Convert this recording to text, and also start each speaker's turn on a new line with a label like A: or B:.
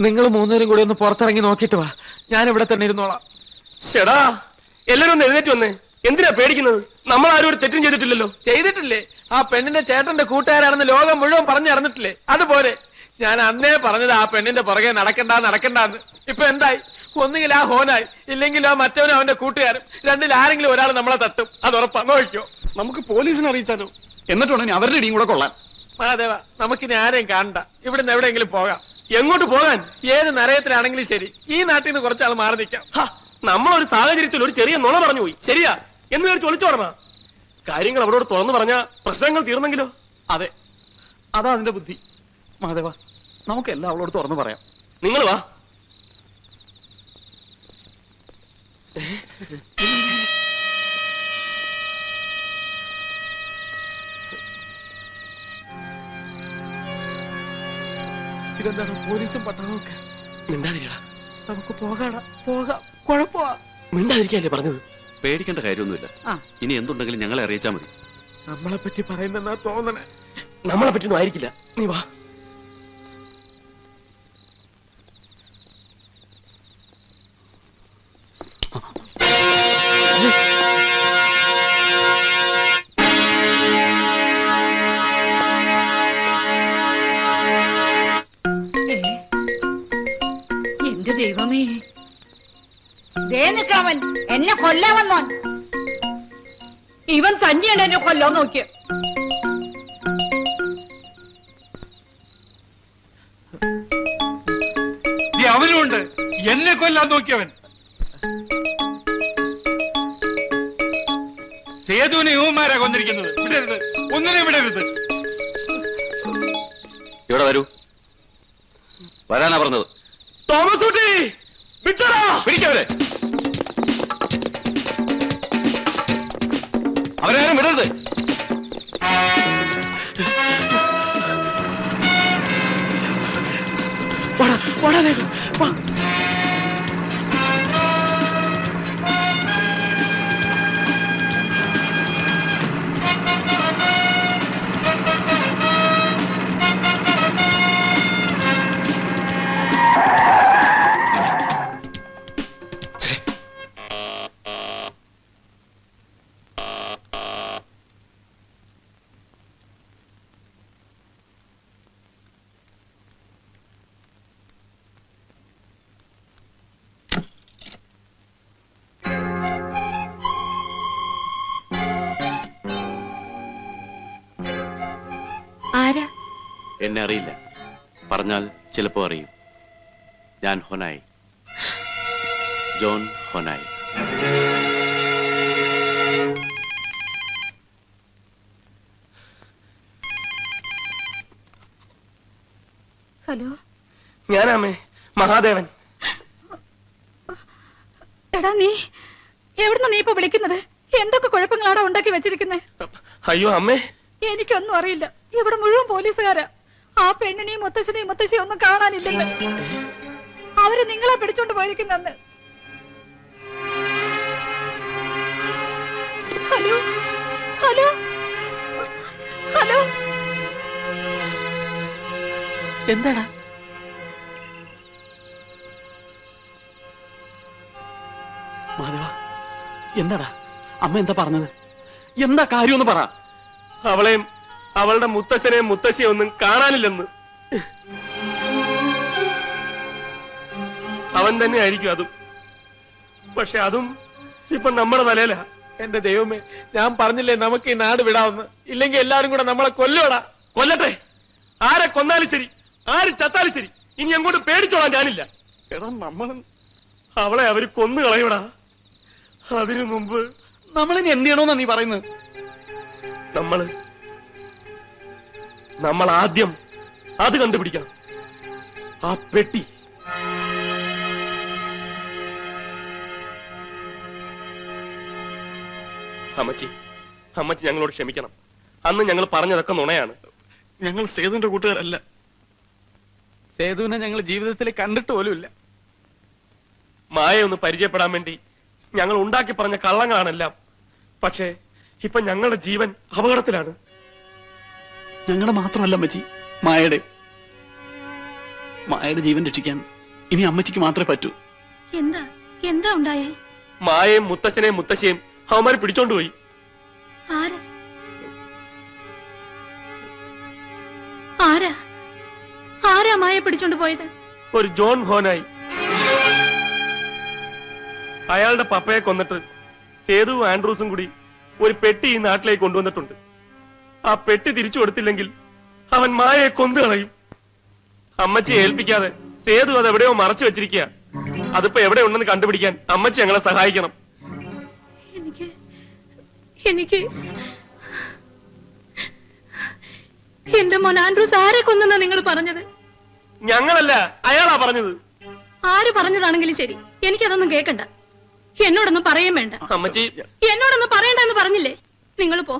A: നിങ്ങൾ മൂന്നുപേരും കൂടി ഒന്ന് പുറത്തിറങ്ങി നോക്കിട്ട് വാ, ഞാൻ ഇവിടെ തന്നെ ഇരുന്നോളാം.
B: ചേടാ, എല്ലാരും ഒന്ന് എഴുന്നേറ്റ് വന്നേ. എന്തിനാ പേടിക്കുന്നത്? നമ്മൾ ആരും ഒരു തെറ്റും ചെയ്തിട്ടില്ലല്ലോ.
A: ചെയ്തിട്ടില്ലേ? ആ പെണ്ണിന്റെ ചേട്ടന്റെ കൂട്ടുകാരാണെന്ന് ലോകം മുഴുവൻ പറഞ്ഞറിഞ്ഞിട്ടില്ലേ? അതുപോലെ ഞാൻ അന്നേ പറഞ്ഞത് ആ പെണ്ണിന്റെ പുറകെ നടക്കണ്ടാന്ന്. ഇപ്പൊ എന്തായി? ഒന്നുകിൽ ആ ഹോനായി, ഇല്ലെങ്കിൽ ആ മറ്റവനും അവന്റെ കൂട്ടുകാരും. രണ്ടിൽ ആരെങ്കിലും ഒരാൾ നമ്മളെ തട്ടും, അത് ഉറപ്പാ. നോക്കിയോ,
B: നമുക്ക് പോലീസിനെ അറിയിച്ചാലോ?
C: എന്നിട്ടാണ് അവരുടെ ഇടിയും കൂടെ കൊള്ളാൻ.
A: മഹാദേവ, നമുക്കിനി ആരെയും കാണണ്ട. ഇവിടുന്ന് എവിടെയെങ്കിലും പോകാം.
B: എങ്ങോട്ട് പോകാൻ?
A: ഏത് നരയത്തിലാണെങ്കിലും ശരി, ഈ നാട്ടിൽ നിന്ന് കുറച്ചാൾ മാറി നിൽക്കാം.
B: നമ്മളൊരു സാഹചര്യത്തിൽ ഒരു ചെറിയ നുണ പറഞ്ഞു പോയി, ശരിയാ എന്ന് വിചാരിച്ച് ഒളിച്ചോടണ. കാര്യങ്ങൾ അവരോട് തുറന്നു പറഞ്ഞ പ്രശ്നങ്ങൾ തീർന്നെങ്കിലോ?
C: അതെ, അതാ അതിന്റെ ബുദ്ധി. മഹാദേവ, നമുക്കെല്ലാം അവളോട് തുറന്നു പറയാം.
B: നിങ്ങൾ വാ.
A: ഇതെന്താണ് പോലീസും പട്ടണമൊക്കെ?
B: മിണ്ടാതിരിക്കടാ.
A: നമുക്ക് പോകാടാ, പോകാം. കുഴപ്പമാ.
B: മിണ്ടാതിരിക്കല്ലേ പറഞ്ഞത്?
C: പേടിക്കേണ്ട കാര്യമൊന്നുമില്ല. ഇനി എന്തുണ്ടെങ്കിലും ഞങ്ങളെ അറിയിച്ചാൽ മതി.
A: നമ്മളെ പറ്റി പറയുന്നെന്നാ തോന്നണേ.
B: നമ്മളെ പറ്റിയൊന്നും ആയിരിക്കില്ല. നീ വാ.
D: എന്റെ ദൈവമേ, ദേ നിൽക്കവൻ എന്നെ കൊല്ലാൻ വന്നോൻ. ഇവൻ തന്നെയാണ് എന്നെ കൊല്ലാൻ നോക്കിയ.
E: അവനുണ്ട് എന്നെ കൊല്ലാൻ നോക്കിയവൻ. സേതുവിനെ യുവമാരാ കൊന്നിരിക്കുന്നത്. വിടരുത്, ഒന്നിനെ വിടരുത്.
C: ഇവിടെ വരൂ. വരാനാ പറഞ്ഞത്.
B: തോമസ് കുട്ടി, വിട്ടടാ.
C: പിടിക്കവരെ. അവരാരും വിടരുത്.
D: ആരാ?
C: എന്നെ അറിയില്ല. പറഞ്ഞാൽ ചിലപ്പോ അറിയും. ഞാൻ ഹൊനായി, ജോൺ ഹൊനായി.
D: ഹലോ,
B: ഞാനാമേ, മഹാദേവൻ.
D: എടാ, നീ എവിടുന്ന നീ ഇപ്പൊ വിളിക്കുന്നത്? എന്തൊക്കെ കുഴപ്പങ്ങളാണ് ഉണ്ടാക്കി വെച്ചിരിക്കുന്നത്?
B: അയ്യോ അമ്മേ,
D: എനിക്കൊന്നും അറിയില്ല. ഇവിടെ മുഴുവൻ പോലീസുകാരാ. ആ പെണ്ണിനെയും മുത്തശ്ശനെയും മുത്തശ്ശിയും ഒന്നും കാണാനില്ലെന്ന്. അവര് നിങ്ങളെ പിടിച്ചോണ്ട് പോയിരിക്കുന്നെന്ന്. ഹലോ ഹലോ ഹലോ,
A: എന്താടാ?
C: മഹാദേവ, എന്താടാ? അമ്മ എന്താ പറഞ്ഞത്? എന്താ കാര്യമെന്ന് പറ.
B: അവളെയും അവളുടെ മുത്തശ്ശനെയും മുത്തശ്ശിയും ഒന്നും കാണാനില്ലെന്ന്. അവൻ തന്നെ ആയിരിക്കും അതും. പക്ഷെ അതും ഇപ്പൊ നമ്മുടെ തലയിലാ.
A: എന്റെ ദൈവമേ, ഞാൻ പറഞ്ഞില്ലേ നമുക്ക് ഈ നാട് വിടാവുന്ന. ഇല്ലെങ്കിൽ എല്ലാരും കൂടെ നമ്മളെ കൊല്ലുവടാ.
B: കൊല്ലട്ടെ. ആരെ കൊന്നാലും ശരി, ആര് ചത്താലും ശരി, ഇനി അങ്ങോട്ട് പേടിച്ചോളാൻ ഞാനില്ല. എടാ, അവളെ അവര് കൊന്നു കളയൂടാ. അതിനു മുമ്പ്
C: നമ്മളിനി എന്ത് ചെയ്യണമെന്നാ നീ പറയുന്നത്?
B: നമ്മൾ ആദ്യം അത് കണ്ടുപിടിക്കണം. ആ പെട്ടി. അമ്മച്ചി, ഞങ്ങളോട് ക്ഷമിക്കണം. അന്ന് ഞങ്ങൾ പറഞ്ഞതൊക്കെ നുണയാണ്.
E: ഞങ്ങൾ സേതുവിന്റെ കൂട്ടുകാരല്ല.
A: സേതുവിനെ ഞങ്ങൾ ജീവിതത്തിൽ കണ്ടിട്ട് പോലുമില്ല.
B: മായയെ ഒന്ന് പരിചയപ്പെടാൻ വേണ്ടി ഞങ്ങൾ ഉണ്ടാക്കി പറഞ്ഞ കള്ളങ്ങളാണെല്ലാം. പക്ഷേ ഇപ്പൊ ഞങ്ങളുടെ ജീവൻ അപകടത്തിലാണ്.
C: ഞങ്ങളുടെ മാത്രമല്ല മച്ചി, മായയുടെ. മായയുടെ ജീവൻ രക്ഷിക്കാൻ ഇനി അമ്മച്ചിക്ക് മാത്രമേ പറ്റൂ.
D: എന്താ എന്താ ഉണ്ടായേ?
B: മായയും മുത്തശ്ശനെയും മുത്തശ്ശിയും അവന്മാര് പിടിച്ചോണ്ടുപോയി.
D: ആരാ ആരാ ആരാ മായ പിടിച്ചോണ്ട് പോയത്?
B: ഒരു ജോൺ ഹോനായി. അയാളുടെ പപ്പയെ കൊന്നിട്ട് സേതുവും ആൻഡ്രൂസും കൂടി ഒരു പെട്ടി ഈ നാട്ടിലേക്ക് കൊണ്ടുവന്നിട്ടുണ്ട്. ആ പെട്ടി തിരിച്ചു കൊടുത്തില്ലെങ്കിൽ അവൻ മായയെ കൊന്നു കളയും. അമ്മച്ചിയെ ഏൽപ്പിക്കാതെ സേതു അത് എവിടെയോ മറച്ചു വെച്ചിരിക്കുക. അതിപ്പോ എവിടെ ഉണ്ടെന്ന് കണ്ടുപിടിക്കാൻ അമ്മച്ചി ഞങ്ങളെ സഹായിക്കണം.
D: എനിക്ക് എനിക്ക് എന്റെ മോൻ ആൻഡ്രൂസ് ആരെ കൊന്നെന്നാ നിങ്ങൾ പറഞ്ഞത്?
B: ഞങ്ങളല്ല, അയാളാ പറഞ്ഞത്.
D: ആര് പറഞ്ഞതാണെങ്കിലും ശരി, എനിക്കതൊന്നും കേൾക്കണ്ട. എന്നോടൊന്നും പറയും വേണ്ട.
B: അമ്മച്ചി
D: എന്നോടൊന്നും പറയണ്ടെന്ന് പറഞ്ഞില്ലേ? നിങ്ങൾ പോ.